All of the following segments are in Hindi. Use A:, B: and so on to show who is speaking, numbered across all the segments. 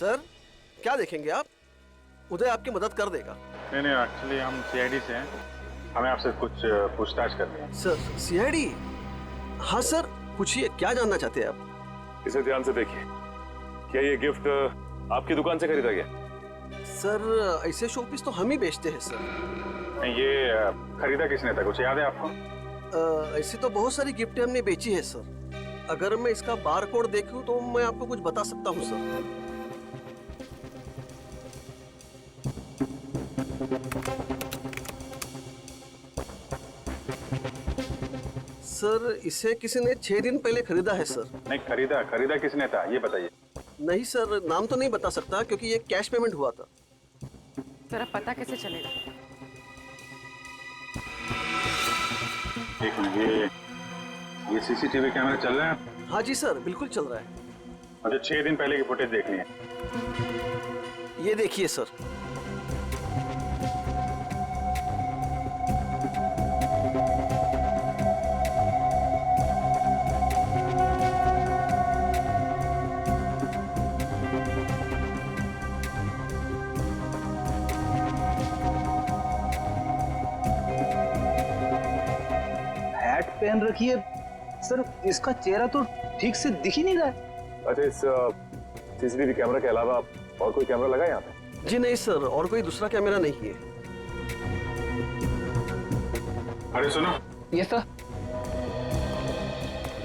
A: सर क्या देखेंगे आप? उदय आपकी मदद कर देगा।
B: नहीं नहीं, एक्चुअली हम सीआईडी से हैं, हमें आपसे कुछ पूछताछ करनी है।
A: Sir CID? हाँ सर, पूछिए क्या जानना चाहते हैं आप?
C: इसे ध्यान से देखिए। क्या ये गिफ्ट आपकी दुकान से खरीदा गया?
A: सर ऐसे शोपीस तो हम ही बेचते हैं सर।
B: नहीं, ये खरीदा किसने था, कुछ याद है आपको?
A: ऐसी तो बहुत सारी गिफ्टें हमने बेची है सर। अगर मैं इसका बार कोड देखूं तो मैं आपको कुछ बता सकता हूं सर। सर इसे किसी ने 6 दिन पहले खरीदा है सर।
B: नहीं, खरीदा किसने था ये बताइए।
A: नहीं सर, नाम तो नहीं बता सकता क्योंकि ये कैश पेमेंट हुआ था।
D: जरा पता कैसे चलेगा?
B: एक मिनट, ये सीसीटीवी कैमरा चल रहा है?
A: हाँ जी सर, बिल्कुल चल रहा है।
B: मुझे 6 दिन पहले की फुटेज देखनी है।
A: ये देखिए सर।
E: पहन रखी है सर, इसका चेहरा तो ठीक से दिख ही नहीं रहा है।
C: अच्छा, इस सीसीटीवी कैमरा के अलावा और कोई कैमरा लगा है यहाँ पे?
A: जी नहीं सर, और कोई दूसरा कैमरा नहीं है।
B: अरे सुनो,
E: ये सर,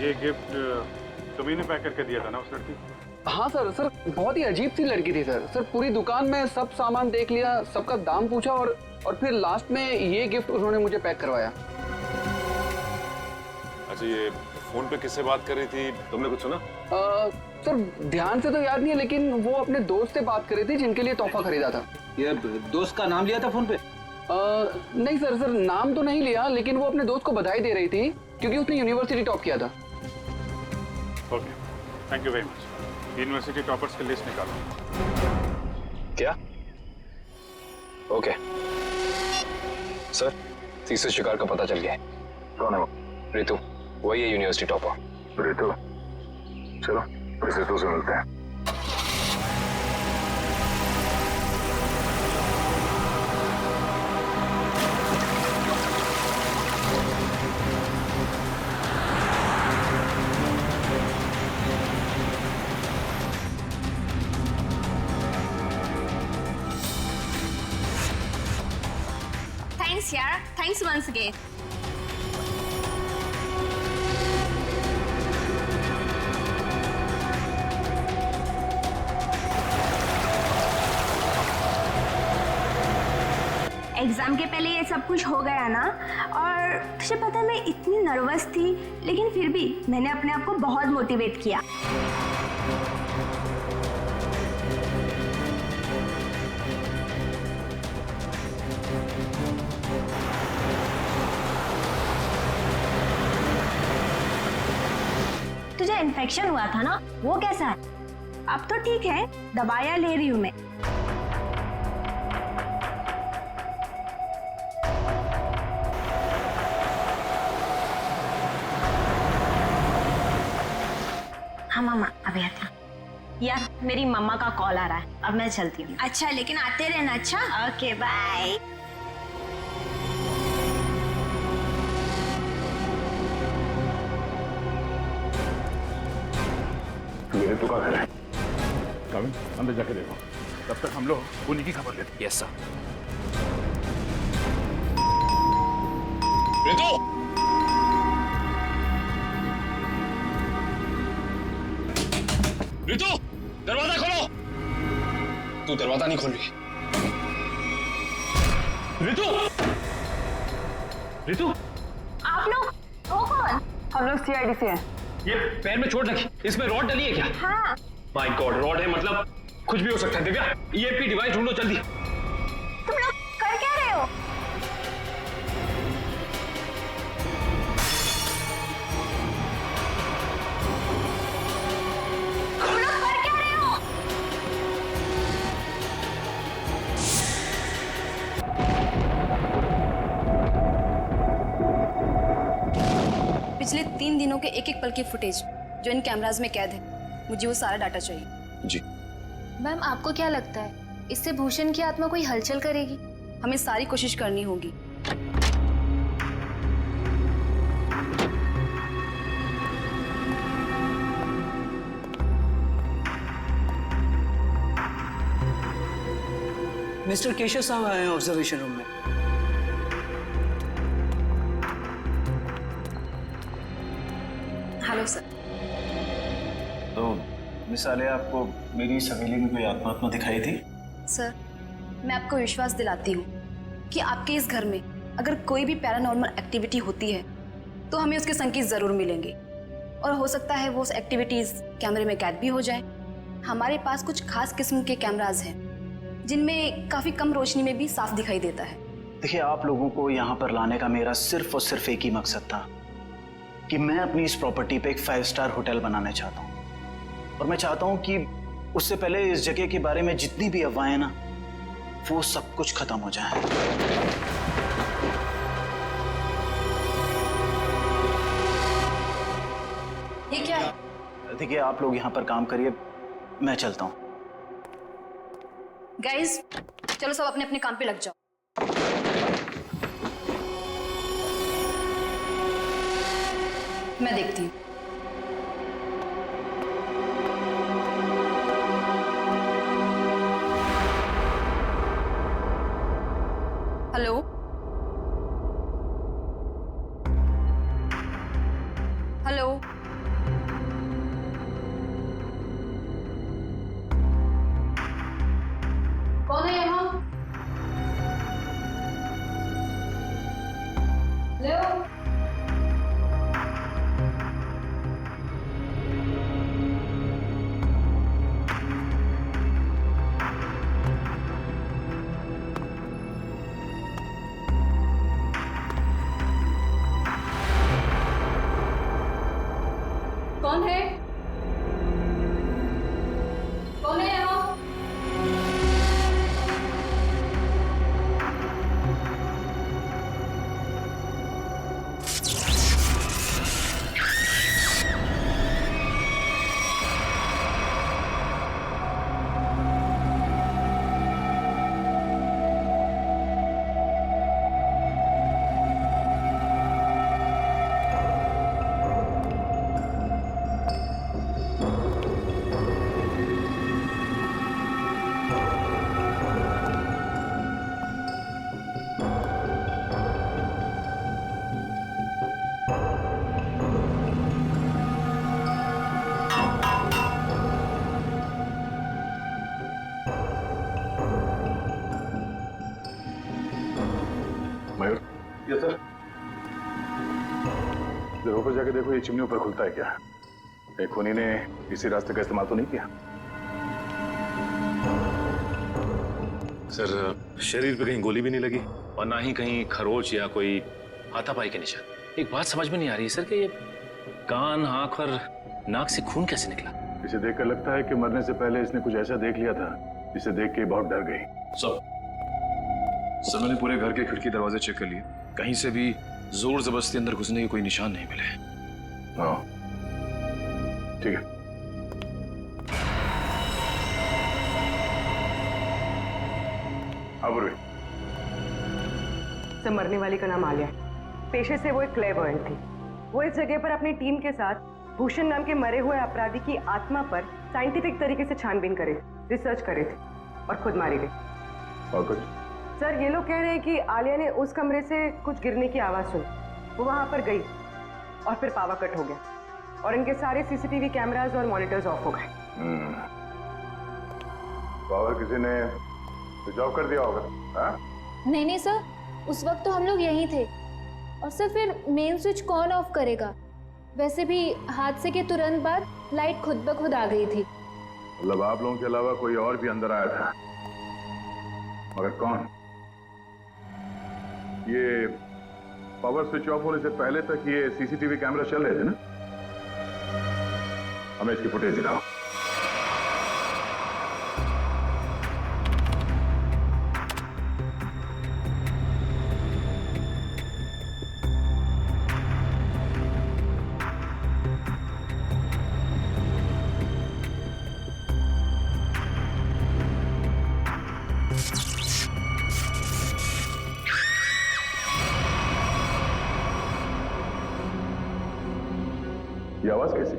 B: ये गिफ्ट तुम्ही ने पैक करके दिया था ना उस लड़की?
E: हाँ सर बहुत ही अजीब सी लड़की थी सर। पूरी दुकान में सब सामान देख लिया, सबका दाम पूछा और फिर लास्ट में ये गिफ्ट उन्होंने मुझे पैक करवाया।
C: अच्छा, ये फोन पे किससे बात कर रही थी, तुमने कुछ सुना?
E: सर ध्यान से तो याद नहीं है, लेकिन वो अपने दोस्त से बात कर रही थी जिनके लिए तोहफा खरीदा था।
F: ये दोस्त का नाम लिया था फोन पे?
E: नहीं सर नाम तो नहीं लिया, लेकिन वो अपने दोस्त को बधाई दे रही थी क्योंकि उसने यूनिवर्सिटी टॉप किया था।
B: Okay, thank you very much. University toppers की लिस्ट निकालो।
G: क्या? ओके सर, तीसरे शिकार का पता चल गया है।
B: कौन है वो?
G: रितु, वही है यूनिवर्सिटी टॉपर।
B: रितु? चलो इस रितु से मिलते हैं।
H: Thanks यार, thanks once again. एग्जाम के पहले ये सब कुछ हो गया ना, और तुझे पता है मैं इतनी नर्वस थी, लेकिन फिर भी मैंने अपने आप को बहुत मोटिवेट किया। तुझे इन्फेक्शन हुआ था ना, वो कैसा है? अब तो ठीक है, दवाइयाँ ले रही हूँ मैं। हाँ मामा, अभी आता। यार मेरी मम्मा का कॉल आ रहा है, अब मैं चलती हूँ। अच्छा, लेकिन आते रहना। अच्छा, ओके बाय।
B: मेरे तो का घर है, कभी अंदर जाके देखो, तब तक हम लोग उन्हीं की खबर लेते हैं।
G: Yes sir.
C: रितु! रितु, दरवाजा खोलो।
G: तू दरवाजा नहीं खोल रही।
C: रितु! रितु!
H: आप लोग हो कौन?
E: हम लोग सीआईडी से हैं।
C: ये पैर में चोट लगी, इसमें रॉड डली है क्या?
H: हाँ।
C: माय गॉड, रॉड है मतलब कुछ भी हो सकता है। दिव्या, ईएमपी डिवाइस ढूंढो जल्दी।
H: तुम लोग कर क्या रहे हो? तुम लोग कर क्या रहे हो?
I: पिछले 3 दिनों के एक एक पल की फुटेज जो इन कैमराज में कैद है, मुझे वो सारा डाटा चाहिए।
G: जी।
I: मैम आपको क्या लगता है इससे भूषण की आत्मा कोई हलचल करेगी? हमें सारी कोशिश करनी होगी।
F: मिस्टर केशव साहब आए हैं ऑब्जर्वेशन रूम में।
I: Hello sir.
F: तो मिस आलिया, आपको मेरी इस हवेली में कोई आत्मा दिखाई थी?
I: सर, मैं आपको विश्वास दिलाती हूँ कि आपके इस घर में अगर कोई भी पैरानॉर्मल एक्टिविटी होती है तो हमें उसके संकेत ज़रूर मिलेंगे, और हो सकता है वो उस एक्टिविटीज़ कैमरे में कैद भी हो जाए। हमारे पास कुछ खास किस्म के कैमराज हैं जिनमें काफ़ी कम रोशनी में भी साफ दिखाई देता है।
F: देखिए, आप लोगों को यहाँ पर लाने का मेरा सिर्फ और सिर्फ एक ही मकसद था कि मैं अपनी इस प्रॉपर्टी पे एक 5 स्टार होटल बनाना चाहता हूँ, और मैं चाहता हूँ कि उससे पहले इस जगह के बारे में जितनी भी अफवाहें ना, वो सब कुछ खत्म हो जाए।
I: ये क्या है?
F: देखिए, आप लोग यहाँ पर काम करिए, मैं चलता हूँ।
I: गाइस, चलो सब अपने अपने काम पे लग जाओ। मैं देखती हूँ। हेलो, हेलो, कौन है यहाँ? हेलो, कौन है? कौन है यहाँ?
B: मयूर, ये सर, जरा ऊपर जाके देखो, ये चिमनी ऊपर खुलता है क्या? एक खूनी ने इसी रास्ते का इस्तेमाल तो नहीं किया?
J: सर, शरीर पे कहीं गोली भी नहीं लगी और ना ही कहीं खरोच या कोई हाथापाई के निशान। एक बात समझ में नहीं आ रही है सर कि ये कान, आंख और नाक से खून कैसे निकला?
B: इसे देखकर लगता है कि मरने से पहले इसने कुछ ऐसा देख लिया था जिसे देख के बहुत डर गई।
G: सर, मैंने पूरे घर के खिड़की दरवाजे चेक कर लिए, कहीं से भी जोर जबरदस्ती अंदर घुसने के कोई निशान नहीं मिले।
B: हाँ, ठीक है। हाँ पूर्वी।
K: सर, मरने वाली का नाम आलिया है। पेशे से वो एक क्लेवर्ड थी। वो इस जगह पर अपनी टीम के साथ भूषण नाम के मरे हुए अपराधी की आत्मा पर साइंटिफिक तरीके से छानबीन करे थे, रिसर्च करे थे, और खुद मारी गई।
B: और कुछ?
K: सर, ये लोग कह रहे हैं कि आलिया ने उस कमरे से कुछ गिरने की आवाज सुनी, वो वहां पर गई और फिर पावर कट हो गया और इनके सारे सीसीटीवी कैमरास और मॉनिटर्स ऑफ हो गए।
B: पावर किसी ने स्विच ऑफ कर दिया होगा? हाँ?
L: नहीं नहीं सर, उस वक्त तो हम लोग यहीं थे। और सर, फिर मेन स्विच कौन ऑफ करेगा? वैसे भी हादसे के तुरंत बाद लाइट खुद ब खुद आ गई थी।
B: मतलब आप लोगों के अलावा कोई और भी अंदर आया था, मगर कौन? ये पावर स्विच ऑफ होने से पहले तक ये सीसीटीवी कैमरा चल रहे थे ना? हमें इसकी फुटेज दिखाओ।
G: ये आवाज कैसी?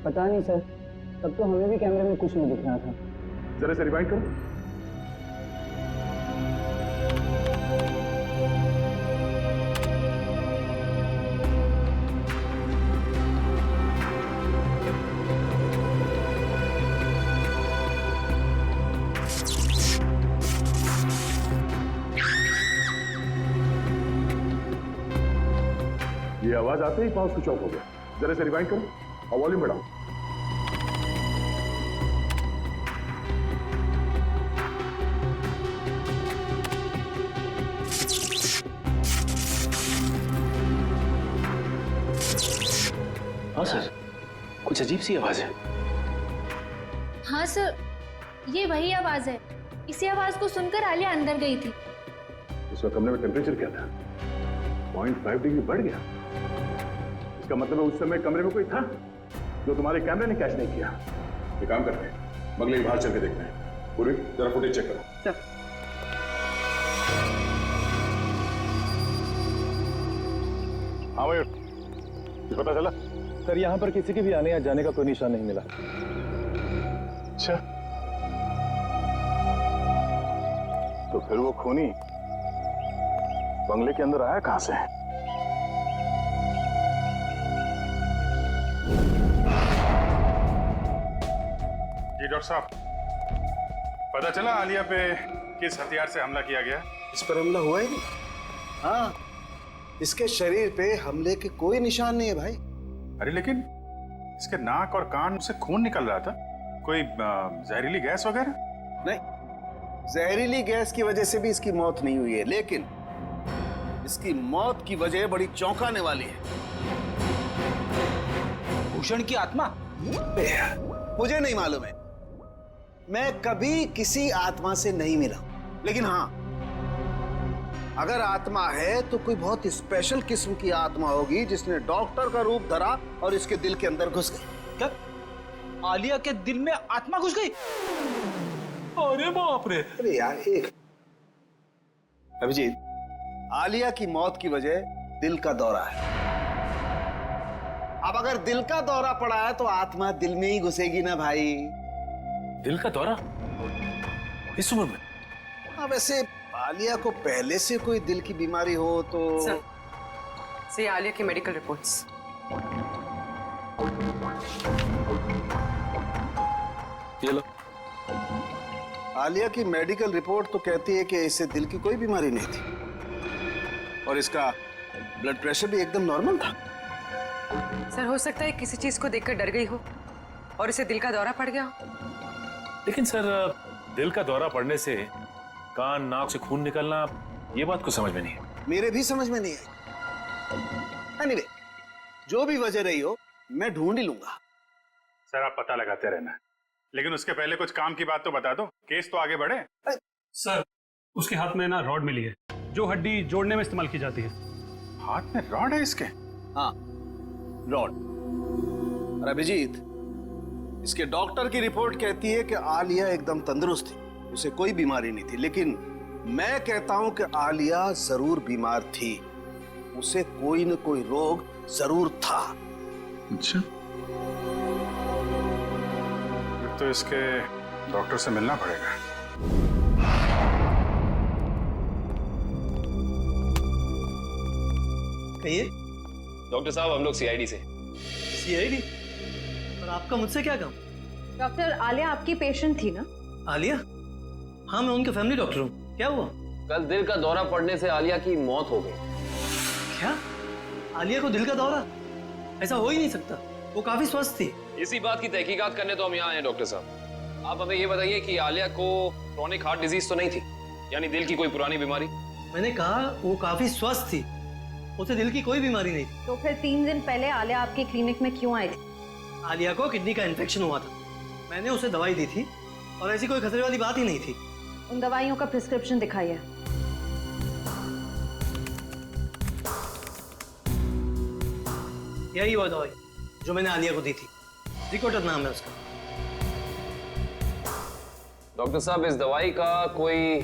E: पता नहीं सर, तब तो हमें भी कैमरे में कुछ नहीं दिख रहा था।
G: जरा से रिवाइंड करो। ये आवाज आते ही पावर स्विच ऑफ हो गया। जरा से रिवाइंड करो और वॉल्यूम बढ़ाओ।
J: हाँ सर, कुछ अजीब सी आवाज है।
L: हाँ सर, ये वही आवाज है। इसी आवाज को सुनकर आलिया अंदर गई थी।
G: उसका कमरे में टेम्परेचर क्या था? 0.5 डिग्री बढ़ गया। इसका मतलब है उस समय कमरे में कोई था जो तुम्हारे कैमरे ने कैच नहीं किया। ये काम करते हैं, बंगले के बाहर चल के देखते हैं। पूरी जरा फुटेज चेक करो।
K: सर
G: हाँ भाई, पता चला?
M: सर यहाँ पर किसी के भी आने या जाने का कोई निशान नहीं मिला।
G: अच्छा, तो फिर वो खूनी बंगले के अंदर आया कहां से?
B: जी डॉक्टर साहब, पता चला आलिया पे किस हथियार से हमला किया गया?
F: इस पर हमला हुआ ही नहीं। हाँ, इसके शरीर पे हमले के कोई निशान नहीं है भाई।
B: अरे लेकिन इसके नाक और कान से खून निकल रहा था। कोई जहरीली गैस वगैरह?
F: नहीं, जहरीली गैस की वजह से भी इसकी मौत नहीं हुई है, लेकिन इसकी मौत की वजह बड़ी चौंकाने वाली है।
E: भूषण की आत्मा?
F: मुझे नहीं मालूम है, मैं कभी किसी आत्मा से नहीं मिला, लेकिन हाँ, अगर आत्मा है तो कोई बहुत स्पेशल किस्म की आत्मा होगी जिसने डॉक्टर का रूप धरा और इसके दिल के अंदर घुस गई।
E: क्या आलिया के दिल में आत्मा घुस गई? अरे बाप रे!
F: अरे यार, एक अभिजीत, आलिया की मौत की वजह दिल का दौरा है। अब अगर दिल का दौरा पड़ा है तो आत्मा दिल में ही घुसेगी ना भाई।
J: दिल का दौरा इस उम्र में?
F: हाँ, वैसे आलिया को पहले से कोई दिल की बीमारी हो तो
D: से आलिया की मेडिकल रिपोर्ट्स।
J: ये लो।
F: आलिया की मेडिकल रिपोर्ट तो कहती है कि इसे दिल की कोई बीमारी नहीं थी और इसका ब्लड प्रेशर भी एकदम नॉर्मल था।
D: सर, हो सकता है किसी चीज को देखकर डर गई हो और इसे दिल का दौरा पड़ गया हो।
J: लेकिन सर, दिल का दौरा पड़ने से कान नाक से खून निकलना, ये बात को समझ में नहीं है।
F: मेरे भी समझ में नहीं आई। एनीवे, जो भी वजह रही हो, मैं ढूंढ ही लूंगा।
B: सर, आप पता लगाते रहना, लेकिन उसके पहले कुछ काम की बात तो बता दो, केस तो आगे बढ़े।
C: सर, उसके हाथ में ना रॉड मिली है जो हड्डी जोड़ने में इस्तेमाल की जाती है।
B: हाथ में रॉड है इसके?
F: हाँ, रॉड। और अभिजीत, इसके डॉक्टर की रिपोर्ट कहती है कि आलिया एकदम तंदुरुस्त थी, उसे कोई बीमारी नहीं थी, लेकिन मैं कहता हूं कि आलिया जरूर बीमार थी, उसे कोई न कोई रोग जरूर था।
B: अच्छा, तो इसके डॉक्टर से मिलना पड़ेगा।
E: कहिए।
C: डॉक्टर साहब, हम लोग सीआईडी से।
E: सीआईडी? और आपका मुझसे क्या काम?
K: डॉक्टर, आलिया आपकी पेशेंट थी ना?
E: आलिया? हाँ, मैं उनका फैमिली डॉक्टर हूँ। क्या हुआ?
C: कल दिल का दौरा पड़ने से आलिया की मौत हो गई।
E: क्या? आलिया को दिल का दौरा? ऐसा हो ही नहीं सकता, वो काफी स्वस्थ थी।
C: इसी बात की तहकीकात करने तो हम यहाँ आए डॉक्टर साहब। आप हमें ये बताइए कि आलिया को क्रोनिक हार्ट डिजीज तो नहीं थी, यानी दिल की कोई पुरानी बीमारी?
E: मैंने कहा वो काफी स्वस्थ थी, उसे दिल की कोई बीमारी नहीं थी।
K: तो फिर 3 दिन पहले आलिया आपकी क्लिनिक में क्यों आई थी?
E: आलिया को किडनी का इन्फेक्शन हुआ था, मैंने उसे दवाई दी थी और ऐसी कोई खतरे वाली बात ही नहीं थी।
K: उन दवाइयों का प्रिस्क्रिप्शन दिखाइए।
E: यही वो दवाई जो मैंने आलिया को दी थी, रिकोटर नाम है उसका।
C: डॉक्टर साहब, इस दवाई का कोई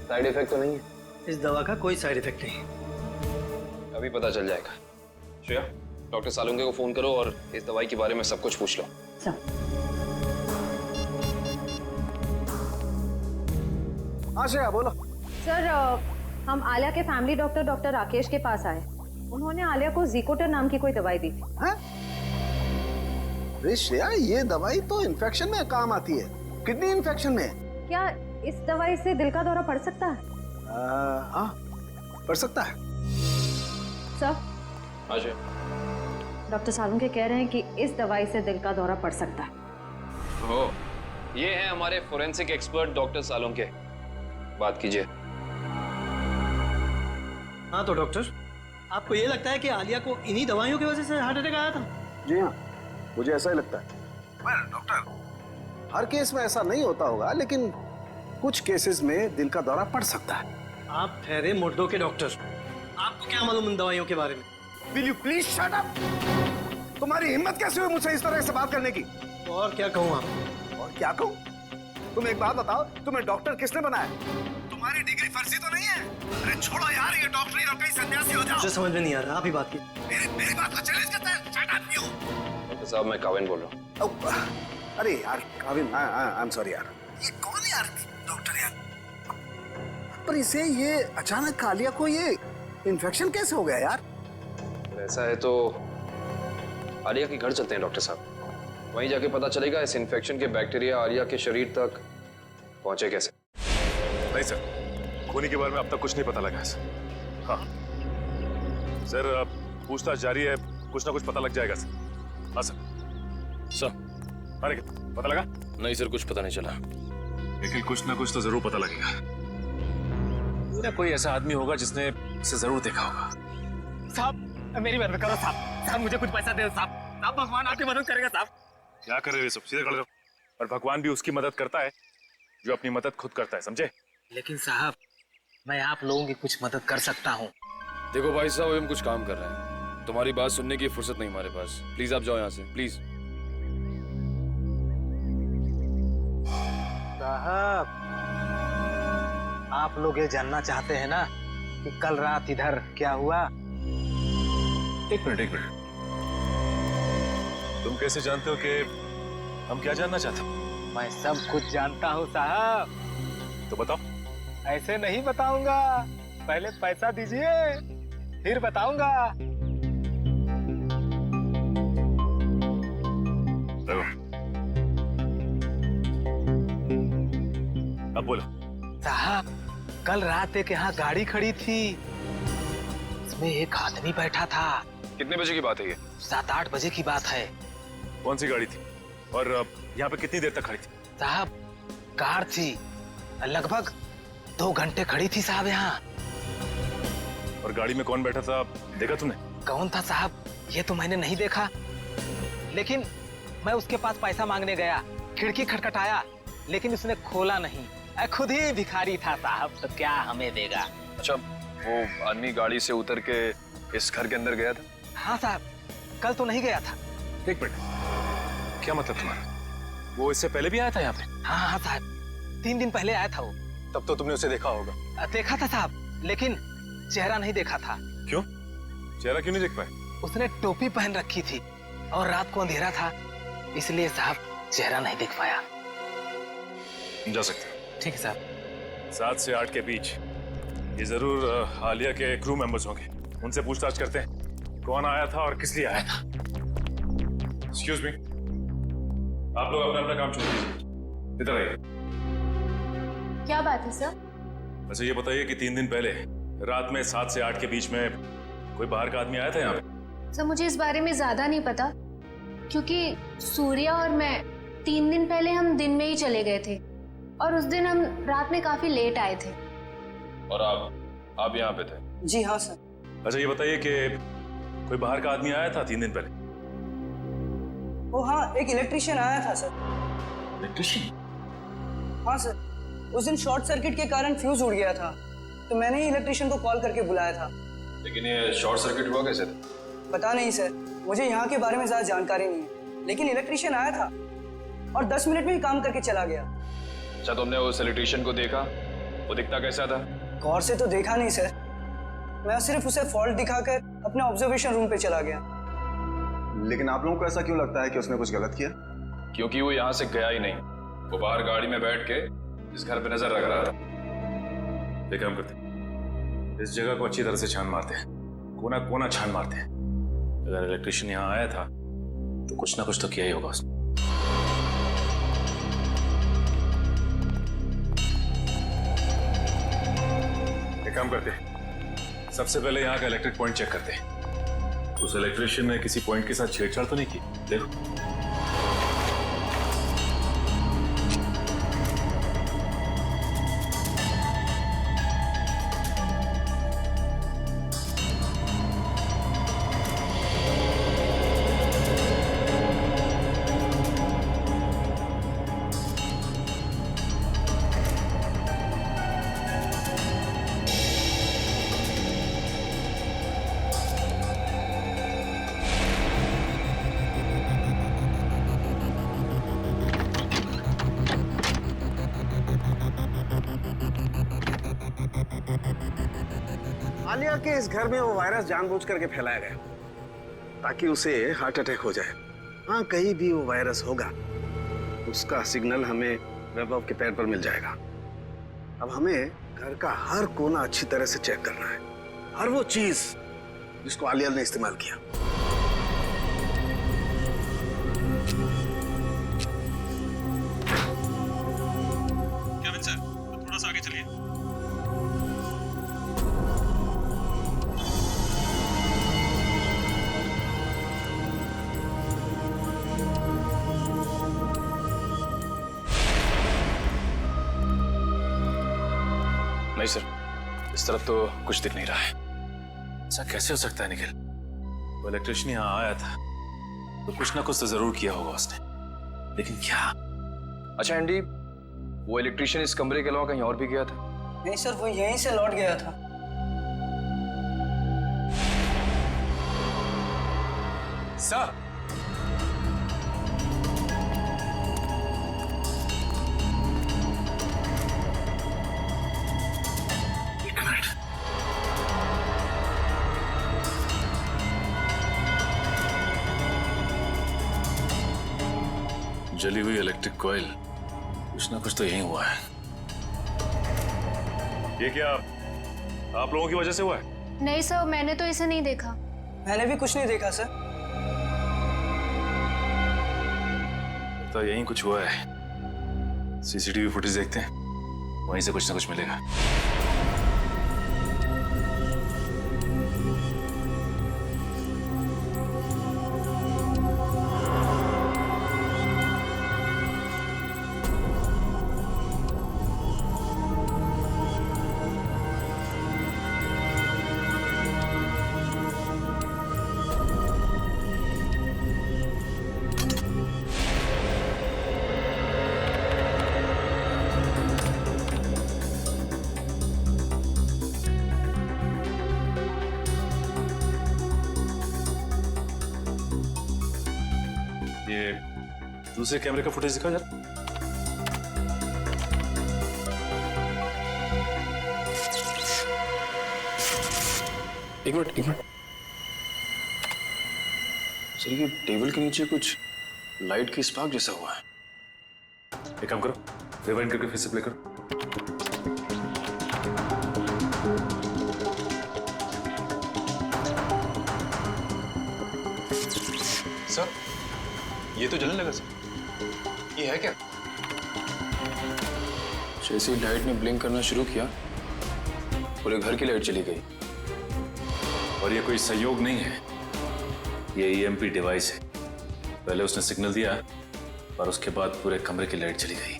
C: साइड इफेक्ट तो नहीं है?
E: इस दवा का कोई साइड इफेक्ट नहीं।
C: अभी पता चल जाएगा। श्रेया, डॉक्टर सालुंके को फोन करो और इस दवाई के बारे में सब कुछ पूछ लो।
A: हाँ श्रेया बोलो।
L: सर हम आलिया के फैमिली डॉक्टर डॉक्टर राकेश के पास आए। उन्होंने आलिया को ज़िकोटर नाम की कोई दवाई दी थी।
N: अरे श्रेया, ये दवाई तो इन्फेक्शन में काम आती है, किडनी इन्फेक्शन में।
L: क्या इस दवाई से दिल का दौरा पड़ सकता है?
N: हाँ, पड़ सकता है।
L: सर
C: हाँ जी।
L: डॉक्टर सालुंके कह रहे हैं कि इस दवाई से दिल का दौरा पड़ सकता है।
C: हो, ये है हमारे फोरेंसिक एक्सपर्ट डॉक्टर सालुंके। बात कीजिए।
O: हाँ तो डॉक्टर, आपको ये लगता है कि आलिया को इन्हीं दवाइयों की वजह से हार्ट अटैक आया था?
N: जी हाँ, मुझे ऐसा ही लगता है। डॉक्टर, हर केस में ऐसा नहीं होता होगा, लेकिन कुछ केसेस में दिल का दौरा पड़ सकता है।
O: आप ठहरे मुर्दों के डॉक्टर, आपको क्या मालूम इन दवाइयों के बारे में?
N: Will you please shut up? तुम्हारी हिम्मत कैसे हुई मुझसे इस तरह से बात करने की?
O: और क्या कहूँ आप?
N: और क्या कहूँ? तुम एक बात बताओ, तुम्हें डॉक्टर किसने बनाया? तुम्हारी डिग्री फर्जी तो नहीं है? अरे छोड़ो यार ये डॉक्टरी और कहीं सन्यासी हो जाओ।
O: मुझे समझ में नहीं आ रहा, आप ही बात कीजिए।
N: मेरी बात को चैलेंज करता है? Shut up you!
C: डॉक्टर साहब मैं काविन बोल रहा हूँ।
N: अरे यार काविन, आई एम सॉरी यार। ये कौन है यार डॉक्टर यार? पर इसे ये अचानक आलिया को ये इन्फेक्शन कैसे हो गया यार?
C: ऐसा है तो आलिया के घर चलते हैं डॉक्टर साहब, वहीं जाके पता चलेगा इस इन्फेक्शन के बैक्टीरिया आलिया के शरीर तक पहुंचे कैसे।
J: नहीं सर, खूनी के बारे में अब तक कुछ नहीं पता लगा है सर। हाँ सर, पूछताछ जारी है, कुछ ना कुछ पता लग जाएगा सर। हाँ सर।
C: सर
J: अरे पता लगा?
C: नहीं सर, कुछ पता नहीं चला,
J: लेकिन कुछ ना कुछ तो जरूर पता लगेगा। कोई ऐसा आदमी होगा जिसने इसे जरूर देखा होगा।
P: साहब मेरी मदद करो साहब, साहब मुझे कुछ पैसा दे साहब, साहब भगवान आपकी मदद करेगा साहब।
J: क्या कर रहे हो सब? सीधे खड़े रहो। और भगवान भी उसकी मदद करता है जो अपनी मदद खुद करता है, समझे?
P: लेकिन साहब मैं आप लोगों की कुछ मदद कर सकता हूँ।
C: देखो भाई साहब, हम कुछ काम कर रहे हैं, तुम्हारी बात सुनने की फुर्सत नहीं हमारे पास। प्लीज आप जाओ यहाँ से, प्लीज।
P: साहब आप लोग ये जानना चाहते हैं ना कि कल रात इधर क्या हुआ?
J: एक मिनट। तुम कैसे जानते हो कि हम क्या जानना चाहते हो?
P: मैं सब कुछ जानता हूँ साहब।
J: तो बताओ।
P: ऐसे नहीं बताऊंगा, पहले पैसा दीजिए फिर बताऊंगा।
J: अब बोलो।
P: साहब कल रात एक यहाँ गाड़ी खड़ी थी, इसमें एक आदमी बैठा था।
C: कितने बजे की बात है ये?
P: 7-8 बजे की बात है।
J: कौन सी गाड़ी थी और यहाँ पे कितनी देर तक खड़ी थी?
P: साहब कार थी, लगभग 2 घंटे खड़ी थी साहब यहाँ।
J: और गाड़ी में कौन बैठा था देखा तुमने?
P: कौन था साहब ये तो मैंने नहीं देखा, लेकिन मैं उसके पास पैसा मांगने गया, खिड़की खटखटाया लेकिन उसने खोला नहीं। खुद ही भिखारी था साहब, तो क्या हमें देगा।
C: अच्छा, वो आदमी गाड़ी से उतर के इस घर के अंदर गया था?
P: हाँ साहब, कल तो नहीं गया था।
J: एक मिनट, क्या मतलब तुम्हारा? वो इससे पहले भी आया था यहाँ पे?
P: हाँ साहब, 3 दिन पहले आया था वो।
J: तब तो तुमने उसे देखा होगा?
P: देखा था साहब, लेकिन चेहरा नहीं देखा था।
J: क्यों? चेहरा क्यों नहीं देख पाए?
P: उसने टोपी पहन रखी थी और रात को अंधेरा था, इसलिए साहब चेहरा नहीं देख पाया।
J: जा सकते।
P: ठीक है साहब।
J: 7 से 8 के बीच ये जरूर आलिया के क्रू मेंबर्स होंगे, उनसे पूछताछ करते हैं कौन आया था और किस लिए आया था। एक्सक्यूज मी, आप लोग अपना अपना काम छोड़ दीजिए, इधर आइए।
L: क्या बात है सर?
J: अच्छा ये बताइए कि 3 दिन पहले रात में 7 से 8 के बीच में कोई बाहर का आदमी आया था यहाँ पे?
L: सर मुझे इस बारे में ज्यादा नहीं पता, क्योंकि सूर्या और मैं 3 दिन पहले हम दिन में ही चले गए थे और उस दिन हम रात में काफी लेट आए थे।
C: और आप यहाँ पे थे?
O: जी हाँ सर।
J: अच्छा ये बताइए कि कोई बाहर का आदमी आया था 3 दिन पहले?
O: ओ हाँ, एक इलेक्ट्रिशियन आया था सर।
J: इलेक्ट्रिशियन?
O: हाँ सर, उस दिन शॉर्ट सर्किट के कारण फ्यूज उड़ गया था, तो मैंने ही इलेक्ट्रिशियन को कॉल करके बुलाया था।
C: लेकिन ये शॉर्ट सर्किट हुआ कैसे था?
O: पता नहीं सर, मुझे यहाँ के बारे में ज्यादा जानकारी नहीं है, लेकिन इलेक्ट्रिशियन आया था और 10 मिनट में ही काम करके चला गया।
C: अच्छा, तुमने उस इलेक्ट्रिशियन को देखा? वो दिखता कैसा था?
O: गौर से तो देखा नहीं सर, मैं सिर्फ उसे फॉल्ट दिखाकर अपने ऑब्जर्वेशन रूम पे चला गया।
N: लेकिन आप लोगों को ऐसा क्यों लगता है कि उसने कुछ गलत किया?
C: क्योंकि वो यहाँ से गया ही नहीं, वो बाहर गाड़ी में बैठ के इस घर पे नजर रख रहा था।
J: एक काम करते हैं, इस जगह को अच्छी तरह से छान मारते हैं, कोना कोना छान मारते हैं। अगर इलेक्ट्रिशियन यहाँ आया था तो कुछ ना कुछ तो किया ही होगा उसने। एक काम करते हैं, सबसे पहले यहाँ का इलेक्ट्रिक पॉइंट चेक करते हैं। उस इलेक्ट्रिशियन ने किसी पॉइंट के साथ छेड़छाड़ तो नहीं की? देखो।
N: आलिया के इस घर में वो वायरस जानबूझ करके फैलाया गया ताकि उसे हार्ट अटैक हो जाए। हाँ, कहीं भी वो वायरस होगा उसका सिग्नल हमें वैभव के पैर पर मिल जाएगा। अब हमें घर का हर कोना अच्छी तरह से चेक करना है, हर वो चीज जिसको आलिया ने इस्तेमाल किया।
B: केविन सर, थोड़ा सा आगे चलिए।
J: नहीं सर, इस तरफ तो कुछ दिख नहीं रहा है। ऐसा कैसे हो सकता है निखिल? वो इलेक्ट्रिशियन यहाँ आया था तो कुछ ना कुछ तो जरूर किया होगा उसने, लेकिन क्या?
C: अच्छा एंडी, वो इलेक्ट्रिशियन इस कमरे के अलावा कहीं और भी गया था?
O: नहीं सर, वो यहीं से लौट गया था।
J: सर, जली हुई इलेक्ट्रिक कॉइल, कुछ ना कुछ तो यही हुआ है। ये क्या आप लोगों की वजह से हुआ है?
L: नहीं सर, मैंने तो इसे नहीं देखा।
O: मैंने भी कुछ नहीं देखा सर।
J: तो यही कुछ हुआ है। सीसीटीवी फुटेज देखते हैं, वहीं से कुछ ना कुछ मिलेगा। ये दूसरे कैमरे का फुटेज दिखा जरा।
C: एक मिनट। सर, ये टेबल के नीचे कुछ लाइट की स्पार्क जैसा हुआ है।
J: एक काम करो, रिवाइंड करके फिर से प्ले करो।
C: सर, ये तो जलने लगा सर। ये है क्या? जैसे ही लाइट ने ब्लिंक करना शुरू किया, पूरे घर की लाइट चली गई।
J: और ये कोई संयोग नहीं है, ये ईएमपी डिवाइस है। पहले उसने सिग्नल दिया और उसके बाद पूरे कमरे की लाइट चली गई।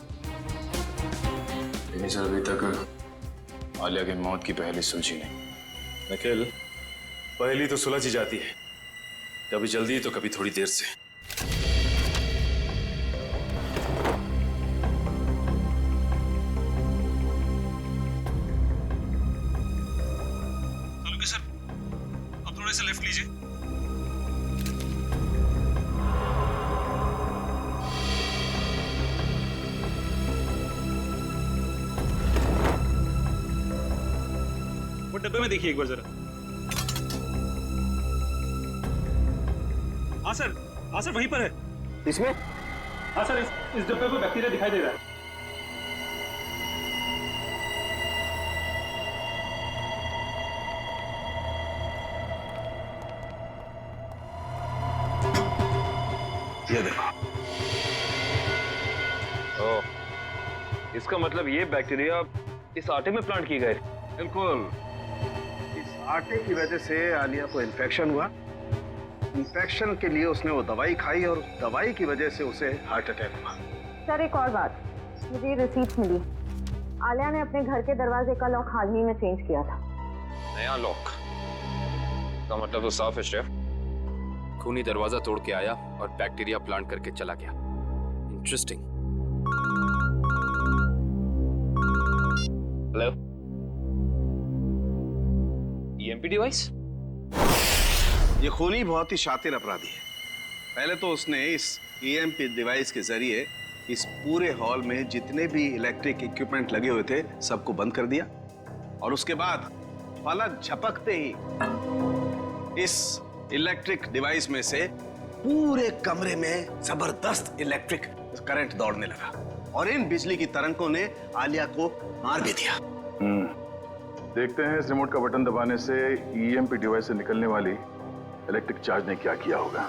C: लेकिन सर, अभी तक आलिया की मौत की पहली सुलझी नहीं।
J: निखिल, पहली तो सुलझ ही जाती है, कभी जल्दी तो कभी थोड़ी देर से।
B: सर, अब थोड़े से लेफ्ट लीजिए। वो डब्बे में देखिए एक बार जरा।
J: हाँ सर वहीं पर है।
N: इसमें?
J: हाँ सर, इस डब्बे में बैक्टीरिया दिखाई दे रहा है।
N: ये देखो।
C: ओह, इसका मतलब ये बैक्टीरिया इस आटे में प्लांट किए गए।
N: बिल्कुल। इस आटे की वजह से आलिया को इन्फेक्शन हुआ। इन्फेक्शन के लिए उसने वो दवाई खाई और दवाई की वजह से उसे हार्ट अटैक हुआ।
K: सर एक और बात, मुझे ये रिसीट्स मिली। आलिया ने अपने घर के दरवाजे का लॉक हाल ही में चेंज किया था।
C: नया लॉक का मतलब तो साफ है शेफ। खूनी दरवाजा तोड़ के आया और बैक्टीरिया प्लांट करके चला गया। इंटरेस्टिंग। Hello, EMP device?
N: ये खूनी बहुत ही शातिर अपराधी है। पहले तो उसने इस ईएमपी डिवाइस के जरिए इस पूरे हॉल में जितने भी इलेक्ट्रिक इक्विपमेंट लगे हुए थे सबको बंद कर दिया और उसके बाद पलक झपकते ही इस इलेक्ट्रिक डिवाइस में से पूरे कमरे में जबरदस्त इलेक्ट्रिक करंट दौड़ने लगा और इन बिजली की तरंगों ने आलिया को मार भी दिया।
G: देखते हैं इस रिमोट का बटन दबाने से ईएमपी डिवाइस से निकलने वाली इलेक्ट्रिक चार्ज ने क्या किया होगा।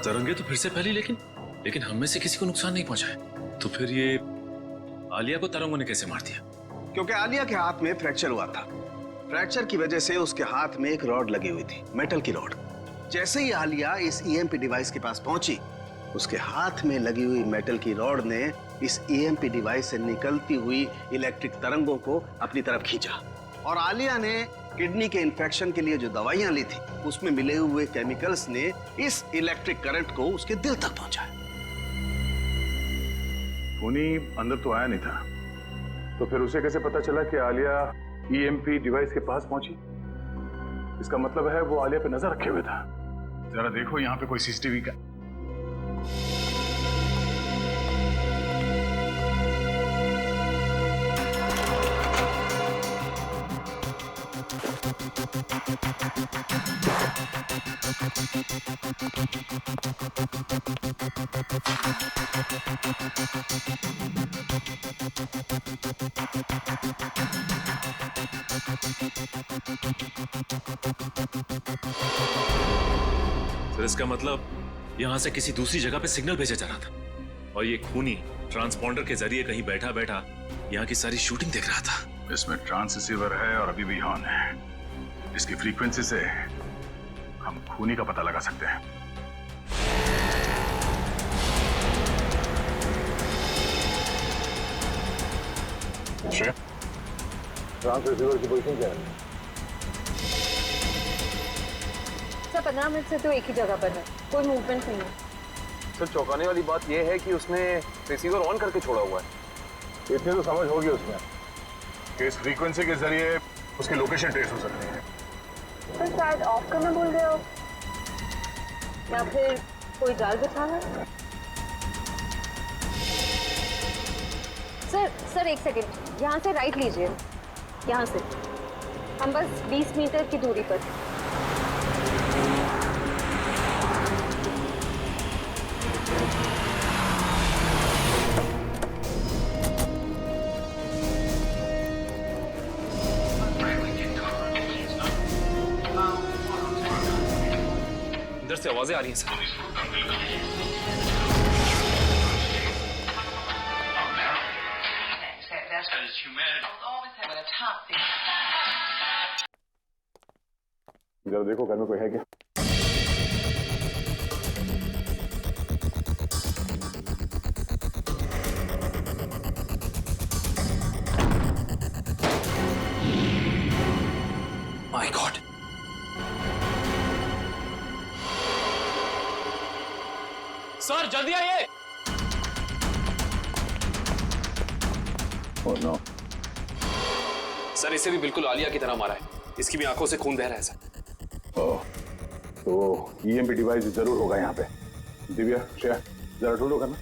J: तरंगे तो फिर से फैली, लेकिन हम में से किसी को नुकसान नहीं पहुंचा है। तो फिर ये आलिया को तरंगों ने कैसे मार दिया?
N: क्योंकि आलिया के हाथ में फ्रैक्चर हुआ था। फ्रैक्चर की वजह से उसके हाथ में एक रॉड लगी हुई थी, मेटल की रॉड। जैसे ही आलिया इस ईएमपी डिवाइस के पास पहुंची, उसके हाथ में लगी हुई मेटल की रॉड ने इस ईएमपी डिवाइस से निकलती हुई इलेक्ट्रिक तरंगों को अपनी तरफ खींचा और आलिया ने किडनी के इन्फेक्शन के लिए जो दवाइयां ली थी उसमें मिले हुए केमिकल्स ने इस इलेक्ट्रिक करंट को उसके दिल तक पहुंचाया।
G: खूनी अंदर तो आया नहीं था, तो फिर उसे कैसे पता चला कि आलिया ईएमपी डिवाइस के पास पहुंची? इसका मतलब है वो आलिया पे नजर रखे हुए था। जरा देखो यहाँ पे कोई सीसीटीवी का।
J: सर इसका मतलब यहां से किसी दूसरी जगह पे सिग्नल भेजा जा रहा था और ये खूनी ट्रांसपॉन्डर के जरिए कहीं बैठा बैठा यहाँ की सारी शूटिंग देख रहा था।
G: इसमें ट्रांस रिसीवर है और अभी भी ऑन है। इसकी फ्रीक्वेंसी से हम खूनी का पता लगा सकते हैं। ट्रांस रिसीवर की पोजीशन क्या है?
K: सर 15 मिनट से तो एक ही जगह पर है, कोई मूवमेंट नहीं है।
C: सर चौंकाने वाली बात यह है कि उसने रिसीवर ऑन करके छोड़ा हुआ है।
G: इतनी तो समझ होगी उसमें कि इस फ्रीक्वेंसी के जरिए उसकी लोकेशन ट्रेस हो सकती है।
K: सर शायद ऑफ करना भूल गए हो या फिर कोई जाल बिछा है। सर एक सेकंड, यहाँ से राइट लीजिए। यहाँ से हम बस 20 मीटर की दूरी पर।
C: अंदर से आवाजें आ रही हैं सर।
G: जरा देखो घर में कोई है क्या?
J: माय गॉड,
C: सर जल्दी आइए।
G: Oh no.
C: सर इसे भी बिल्कुल आलिया की तरह मारा है। इसकी भी आंखों से खून बह रहा है सर।
G: ओह, तो ईएमपी डिवाइस जरूर होगा यहाँ पे। दिव्या, श्रेया, जरा ढूंढो करना।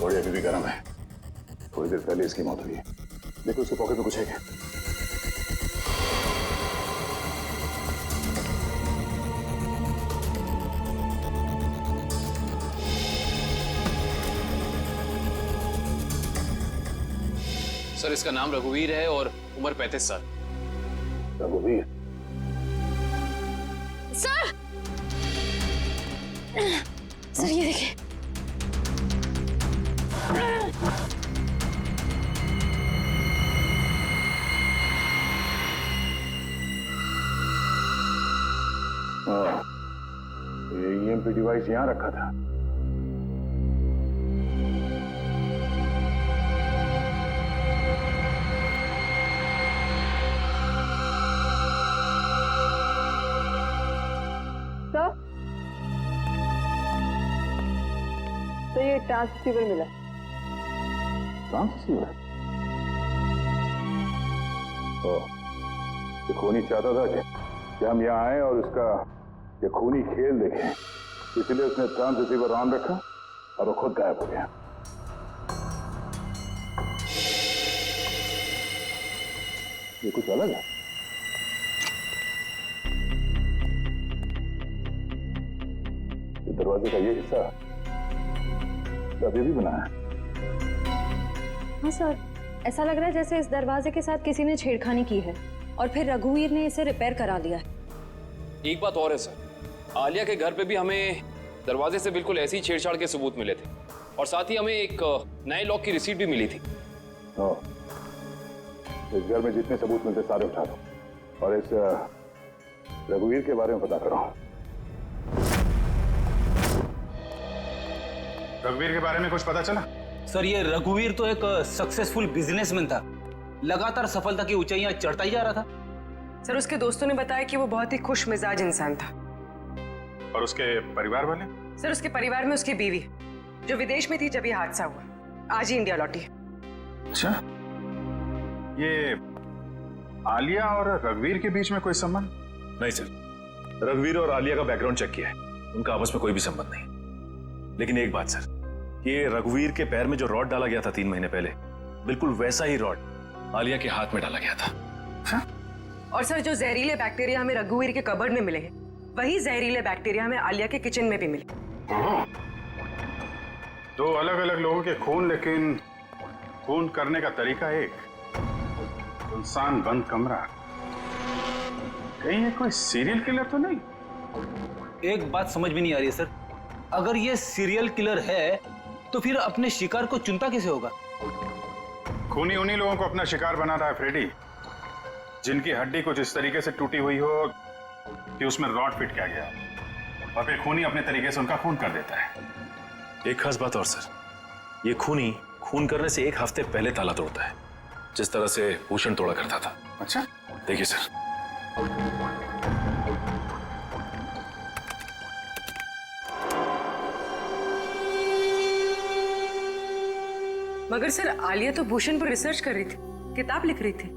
G: थोड़ी अभी भी गर्म है, थोड़ी देर पहले इसकी मौत हुई है। देखो उसके पॉकेट में कुछ है क्या?
C: सर इसका नाम रघुवीर है और उम्र 35 साल।
G: रघुवीर?
L: सर सर ये देखिए।
G: हाँ, ये EMP डिवाइस यहाँ रखा था।
K: तो ये ट्रांससीवर मिला।
G: ट्रांससीवर? ये खूनी चाहता था कि हम यहाँ आए और उसका ये खूनी खेल देखें, इसलिए उसने ट्रांससीवर ऑन रखा और वो खुद गायब हो गया। ये कुछ अलग है। ये दरवाजे का ये हिस्सा अभी भी बना है।
L: हाँ सर, ऐसा लग रहा है जैसे इस दरवाजे के साथ किसी ने छेड़खानी की है और फिर रघुवीर ने इसे रिपेयर करा लिया है।
C: एक बात और है सर, आलिया के घर पे भी हमें दरवाजे से बिल्कुल ऐसी छेड़छाड़ के सबूत मिले थे और साथ ही हमें एक नए लॉक की रिसीट भी मिली थी।
G: इस घर में जितने सबूत मिलते सारे उठा दो और इस रघुवीर के बारे में पता करो।
B: रघुवीर के बारे में कुछ पता चला?
Q: सर ये रघुवीर तो एक सक्सेसफुल बिजनेसमैन था, लगातार सफलता की ऊंचाइयां चढ़ता ही जा रहा था।
D: सर उसके दोस्तों ने बताया कि वो बहुत ही खुश मिजाज इंसान था।
B: और उसके परिवार वाले?
D: सर उसके परिवार में उसकी बीवी जो विदेश में थी जब ये हादसा हुआ, आज ही इंडिया लौटी।
B: अच्छा, ये आलिया और रघुवीर के बीच में कोई संबंध?
J: नहीं सर, रघुवीर और आलिया का बैकग्राउंड चेक किया है, उनका आपस में कोई भी संबंध नहीं। लेकिन एक बात सर, ये रघुवीर के पैर में जो रॉड डाला गया था 3 महीने पहले, बिल्कुल वैसा ही रॉड आलिया के हाथ में डाला गया था।
D: हाँ? और सर जो जहरीले बैक्टीरिया हमें रघुवीर के कबर्ड में मिले हैं, वही जहरीले बैक्टीरिया हमें आलिया के किचन में भी मिले।
B: 2 अलग अलग लोगों के खून, लेकिन खून करने का तरीका एक। इंसान बंद कमरा, कहीं ये कोई सीरियल किलर तो नहीं?
Q: एक बात समझ में नहीं आ रही है सर, अगर ये सीरियल किलर है तो फिर अपने शिकार को चुनता कैसे होगा?
B: खूनी उन्हीं लोगों को अपना शिकार बना रहा है फ्रेडी, जिनकी हड्डी कुछ इस तरीके से टूटी हुई हो कि उसमें रॉड फिट किया गया, और फिर खूनी अपने तरीके से उनका खून कर देता है।
J: एक खास बात और सर, ये खूनी खून करने से 1 हफ्ते पहले ताला तोड़ता है, जिस तरह से भूषण तोड़ा करता था।
B: अच्छा,
J: देखिए सर।
D: मगर सर आलिया तो भूषण पर रिसर्च कर रही थी, किताब लिख रही थी।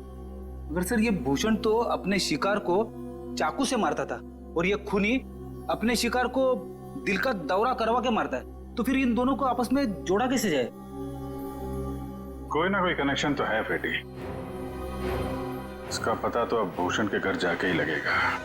Q: मगर सर ये भूषण तो अपने शिकार को चाकू से मारता था और ये खूनी अपने शिकार को दिल का दौरा करवा के मारता है, तो फिर इन दोनों को आपस में जोड़ा कैसे जाए?
B: कोई ना कोई कनेक्शन तो है फ्रेडी, इसका पता तो अब भूषण के घर जाके ही लगेगा।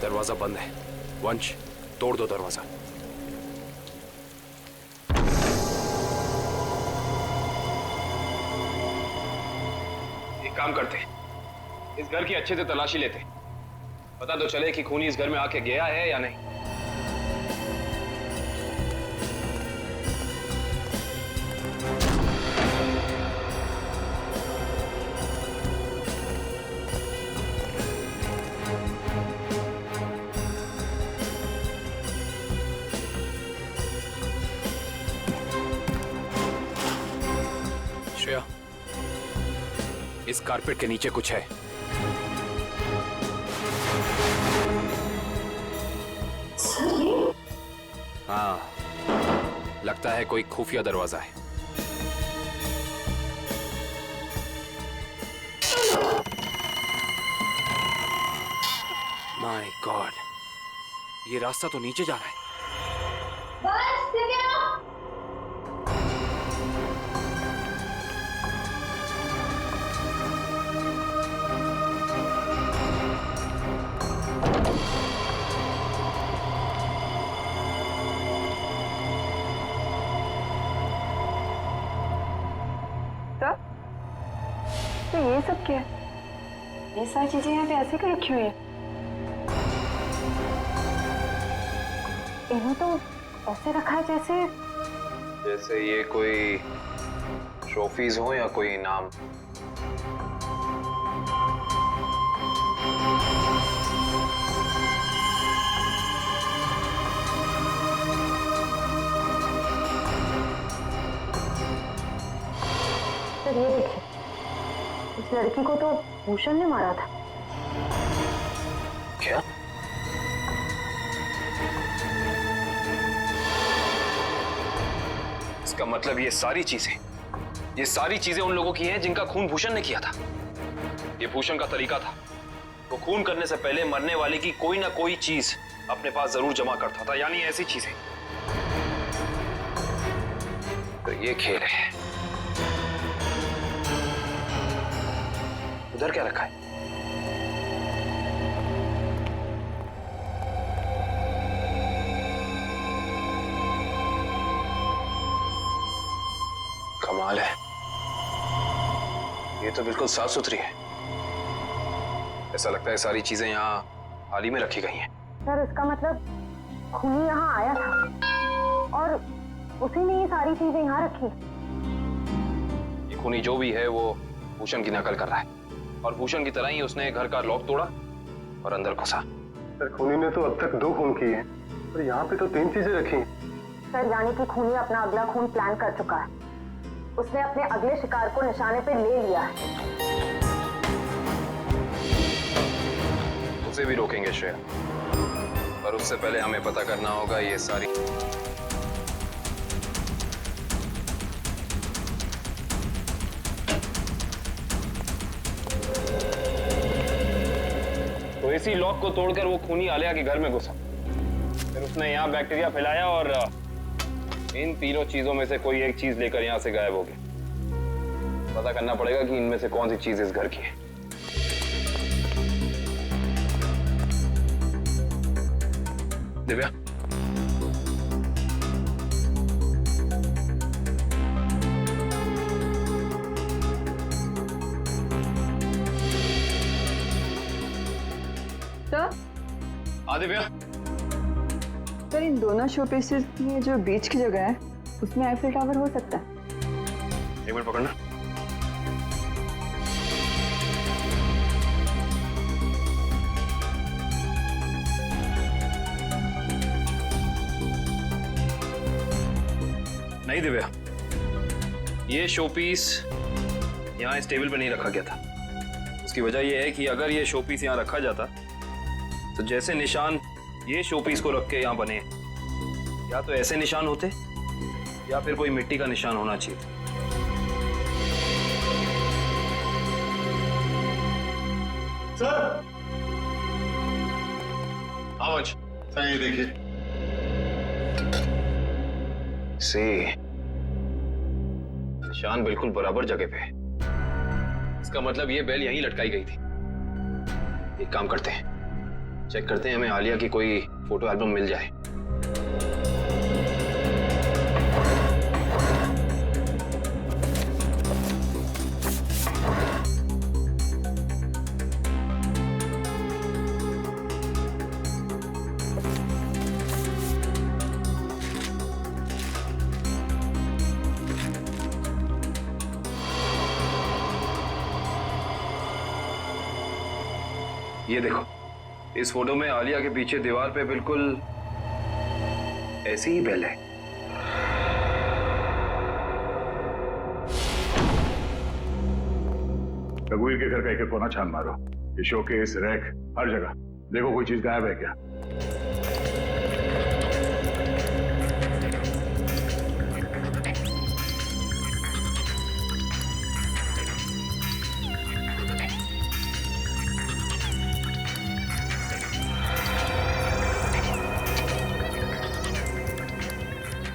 C: दरवाजा बंद है, वंश तोड़ दो दरवाजा। एक काम करते, इस घर की अच्छे से तलाशी लेते, पता तो चले कि खूनी इस घर में आके गया है या नहीं। श्रेया, इस कारपेट के नीचे कुछ है।
L: सर ये
R: हाँ, लगता है कोई खुफिया दरवाजा है। माय गॉड, ये रास्ता तो नीचे जा रहा है।
K: तो ये सब क्या है? ये सारी चीजें यहाँ पे ऐसे क्यों रखी हुई है? इन्हें तो ऐसे रखा है
C: जैसे ये कोई ट्रॉफीज हो या कोई इनाम।
K: सर ये देखिए, इस लड़की को तो भूषण ने मारा था।
C: क्या? इसका मतलब ये सारी चीजें उन लोगों की हैं जिनका खून भूषण ने किया था। ये भूषण का तरीका था, वो खून करने से पहले मरने वाले की कोई ना कोई चीज अपने पास जरूर जमा करता था, यानी ऐसी चीजें। तो ये खेल है। उधर क्या रखा है? कमाल है, ये तो बिल्कुल साफ सुथरी है। ऐसा लगता है सारी चीजें यहाँ हाल ही में रखी गई हैं।
K: सर इसका मतलब खूनी यहाँ आया था और उसी ने ये सारी चीजें यहाँ रखी।
C: ये खूनी जो भी है वो भूषण की नकल कर रहा है, और भूषण की तरह ही उसने घर का लॉक तोड़ा और अंदर घुसा।
G: सर खूनी ने तो अब तक 2 खून किए हैं, और यहाँ पे तो 3 चीजें रखी हैं।
K: सर यानी कि खूनी अपना अगला खून प्लान कर चुका है। उसने अपने अगले शिकार को निशाने पे ले लिया है।
C: उसे भी रोकेंगे श्रेया, पर उससे पहले हमें पता करना होगा ये सारी। तो इसी लॉक को तोड़कर वो खूनी आलिया के घर में घुसा, फिर उसने यहाँ बैक्टीरिया फैलाया और इन तीनों चीजों में से कोई एक चीज लेकर यहाँ से गायब हो गया। पता करना पड़ेगा कि इनमें से कौन सी चीज इस घर की है। दिव्या, दिव्या,
K: सर इन दोनों शो पीसेस में जो बीच की जगह है उसमें आईफिल टावर हो सकता है।
C: एक मिनट पकड़ना। नहीं दिव्या, ये शो पीस यहाँ इस टेबल पर नहीं रखा गया था। उसकी वजह यह है कि अगर ये शो पीस यहाँ रखा जाता तो जैसे निशान ये शो पीस को रख के यहाँ बने, या तो ऐसे निशान होते या फिर कोई मिट्टी का निशान होना चाहिए।
G: सर,
C: आवाज
G: सर ये देखिए।
C: निशान बिल्कुल बराबर जगह पे है। इसका मतलब ये बेल यहीं लटकाई गई थी। एक काम करते हैं, चेक करते हैं हमें आलिया की कोई फोटो एल्बम मिल जाए। ये देखो, इस फोटो में आलिया के पीछे दीवार पे बिल्कुल ऐसी ही बेल है।
G: रघुवीर के घर का एक कोना छान मारो, ये शोकेस, रैक, हर जगह देखो कोई चीज गायब है क्या।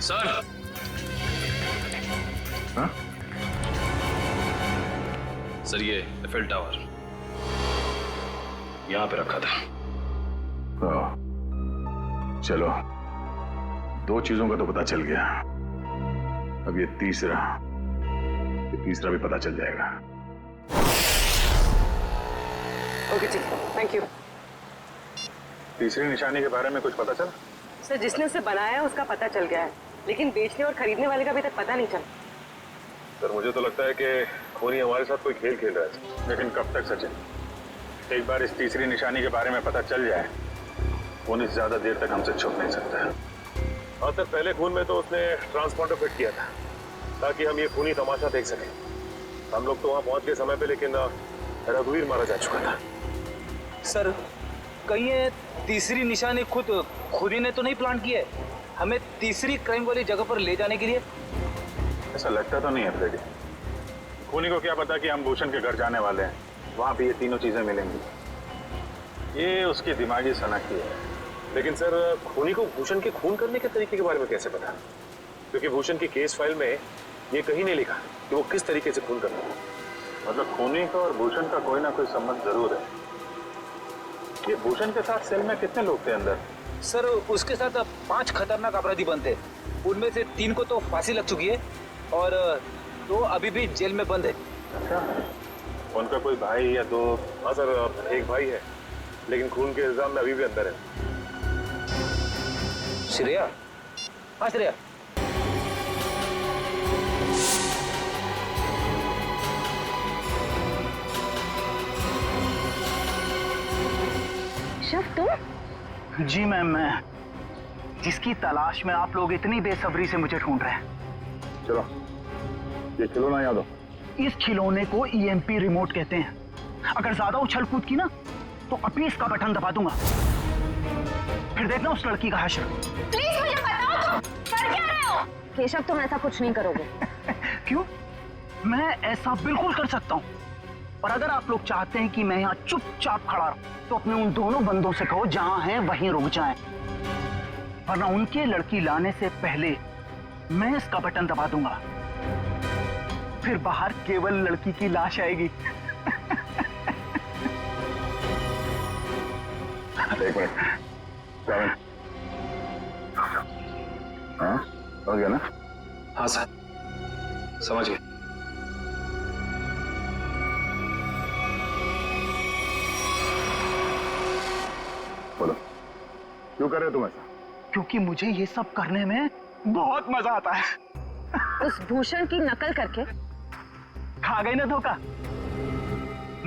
C: सर।
B: हाँ?
C: सर ये एफएल टावर यहां पे रखा था।
G: चलो, 2 चीजों का तो पता चल गया। अब ये तीसरा भी पता चल जाएगा।
D: ओके जी, थैंक यू।
B: तीसरी निशानी के बारे में कुछ पता चला?
D: सर जिसने उसे बनाया है उसका पता चल गया है, लेकिन बेचने और खरीदने वाले का अभी तक पता नहीं चला।
B: सर मुझे तो लगता है कि खूनी हमारे साथ कोई खेल खेल रहा है, लेकिन कब तक सचिन? एक बार इस तीसरी निशानी के बारे में पता चल जाए, खूनी ज्यादा देर तक हमसे छुप नहीं सकता है।
G: हाँ सर, पहले खून में तो उसने ट्रांसपोर्टर फिट किया था ताकि हम ये खूनी तमाशा देख सकें। हम लोग तो वहां पहुंच गए समय पे, लेकिन रघुवीर मारा जा चुका था।
Q: सर कहीं ये तीसरी निशानी खुद ही ने तो नहीं प्लान किया है हमें तीसरी क्राइम वाली जगह पर ले जाने के लिए?
B: ऐसा लगता तो नहीं है फ्रेडी। खूनी को क्या पता कि हम भूषण के घर जाने वाले हैं, वहां भी ये तीनों चीजें मिलेंगी। ये उसकी दिमागी सनकी है।
G: लेकिन सर खूनी को भूषण के खून करने के तरीके के बारे में कैसे पता? क्योंकि भूषण की केस फाइल में ये कहीं नहीं लिखा कि वो किस तरीके से खून करता है।
B: मतलब खूनी का और भूषण का कोई ना कोई संबंध जरूर है। ये भूषण के साथ सेल में कितने लोग थे अंदर?
Q: सर उसके साथ 5 खतरनाक अपराधी बनते, उनमें से 3 को तो फांसी लग चुकी है और 2 अभी भी जेल में बंद है।
B: अच्छा, उनका कोई भाई या 2?
G: हाँ सर, एक भाई है, लेकिन खून के इल्जाम में अभी भी अंदर है।
Q: श्रेया? हाँ श्रेया।
F: तुम? जी मैम, मैं जिसकी तलाश में आप लोग इतनी बेसब्री से मुझे ढूंढ रहे हैं।
G: चलो, ये खिलौना याद हो?
F: इस खिलौने को EMP रिमोट कहते हैं। अगर ज्यादा उछल कूद की ना तो अभी इसका बटन दबा दूंगा, फिर देखना उस लड़की का हश्र।
L: प्लीज मुझे बताओ, तुम कर क्या रहे हो? केशव तुम ऐसा कुछ नहीं करोगे।
F: क्यों? मैं ऐसा बिल्कुल कर सकता हूँ, और अगर आप लोग चाहते हैं कि मैं यहाँ चुपचाप खड़ा रहूं तो अपने उन दोनों बंदों से कहो जहां हैं वहीं रुक जाएं, वरना उनके लड़की लाने से पहले मैं इसका बटन दबा दूंगा, फिर बाहर केवल लड़की की लाश आएगी।
G: एक मिनट, हाँ समझ गया ना?
C: हाँ सर, समझ गए।
G: बोलो, क्यों कर रहे हो तुम ऐसा?
F: क्योंकि मुझे ये सब करने में बहुत मजा आता है।
L: उस भूषण की नकल करके
F: खा गई ना धोखा।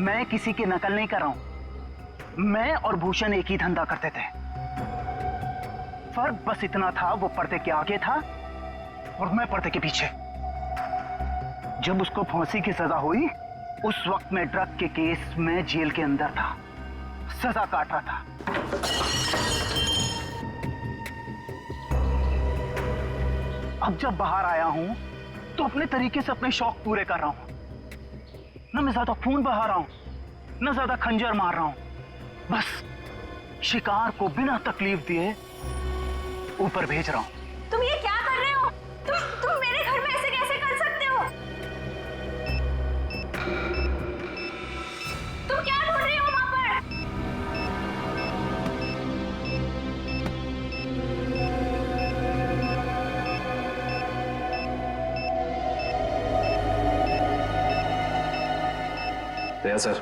F: मैं किसी की नकल नहीं कर रहा हूं। मैं और भूषण एक ही धंधा करते थे, फर्क बस इतना था, वो पर्दे के आगे था और मैं पर्दे के पीछे। जब उसको फांसी की सजा हुई उस वक्त मैं ड्रग के केस में जेल के अंदर था, सजा काट रहा था। अब जब बाहर आया हूं तो अपने तरीके से अपने शौक पूरे कर रहा हूं। ना मैं ज्यादा खून बहा रहा हूं, ना ज्यादा खंजर मार रहा हूं, बस शिकार को बिना तकलीफ दिए ऊपर भेज रहा हूं।
L: तुम ये क्या कर रहे हो? तुम मेरे घर में ऐसे कैसे कर सकते हो? तुम क्या ढूंढ रही हो वहां पर?
C: दया सर,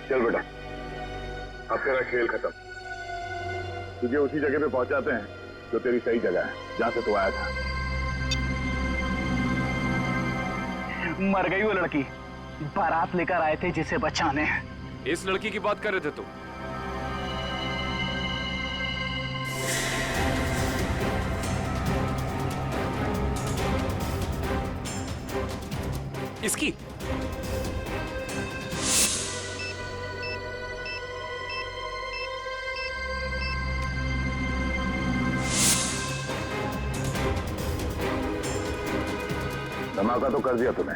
G: चल बेटा, अब तेरा खेल खत्म। तुझे उसी जगह पे पहुंचाते हैं जो तेरी सही जगह है, जहां से तू आया था।
F: मर गई वो लड़की, बारात लेकर आए थे जिसे बचाने।
R: इस लड़की की बात कर रहे थे तुम? इसकी?
G: धमाका तो कर दिया तूने,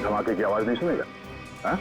G: धमाके की आवाज नहीं सुनेगा? हाँ?